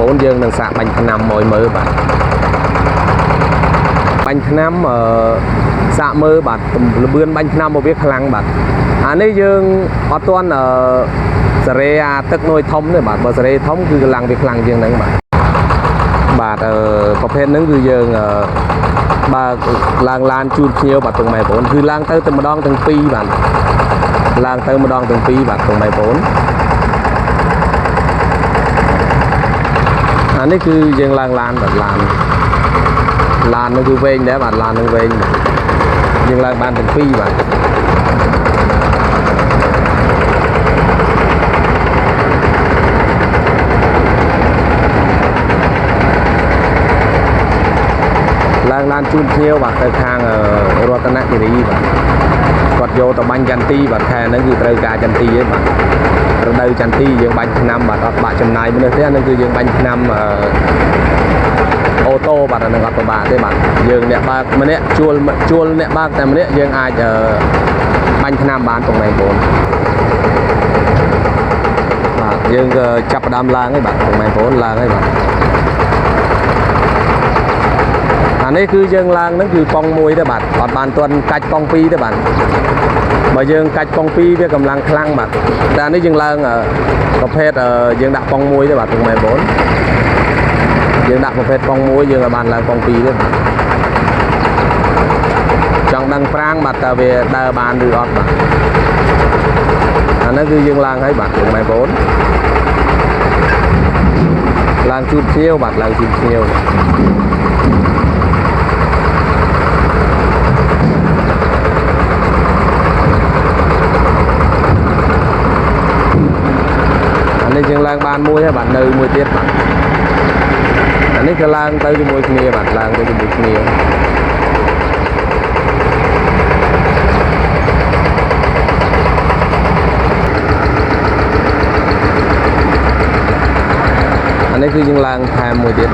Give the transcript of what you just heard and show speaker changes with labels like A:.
A: ប្អូនយើងនឹងសាកបាញ់ថ្នាំមួយមើលបាទបាញ់ថ្នាំសាកមើលបាទលបឿនបាញ់ថ្នាំមកវាខ្លាំងបាទអានេះយើងអត់ទាន់សារ៉េអាទឹកនុយធំទេបាទបើសារ៉េធំគឺកម្លាំងវាខ្លាំងជាងហ្នឹងបាទប្រភេទហ្នឹងគឺយើងបើឡើងឡានជូនភ្ញៀវបាទទុំម៉ែបងប្អូនគឺឡើងទៅម្ដងទាំងពីរបាទឡើងទៅម្ដងទាំងពីរបាទទុំម៉ែបងប្អូនអានេះគឺយើងឡើងឡានបាទឡាននឹងគឺវែងដែរបាទឡាននឹងវែងយើងឡើងបានទាំងពីរបាទឡើងឡានជូនភ្ញៀវបាទទៅខាងរតនគិរីបាទគាត់យកទៅបាញ់ចន្ទទីបាទខែហ្នឹងគឺត្រូវការចន្ទទីឯងបាទរដូវចន្ទទីយើងបាញ់ថ្នាំបាទអត់បាក់ចំណាយមនុស្សទេអានឹងគឺយើងបាញ់ថ្នាំអូតូបាទអានឹងអត់ពិបាកទេបាទយើងអ្នកបើកម្នាក់ជួលអ្នកបើកតែម្នាក់យើងអាចបាញ់ថ្នាំបានបងប្អូនបាទយើងក៏ចាប់ផ្ដើមឡើងហើយបាទបងប្អូនឡើងហើយបាទអានេះគឺយើងឡើងហ្នឹងគឺប៉ុង1ទេបាទអត់បានទាន់កាច់ប៉ុង2ទេបាទបើយើងកាច់ប៉ុង2វាកម្លាំងខ្លាំងបាទតែនេះយើងឡើងប្រភេទយើងដាក់ប៉ុង1ទេបាទបងប្អូនយើងដាក់ប្រភេទប៉ុង1យើងបានឡើងប៉ុង2ទេបាទចង់ដឹងប្រាំងបាទតើវាដើរបានឬអត់បាទអានេះគឺយើងឡើងហើយបាទបងប្អូនឡើងជូតភ្ញៀវបាទឡើងជូតភ្ញៀវនេះយើងឡើងបានមួយហើយបាទនៅមួយទៀតបាទអានេះក៏ឡើងទៅជាមួយគ្នាបាទឡើងទៅជាមួយគ្នាអានេះគឺយើងឡើងថែមមួយទៀត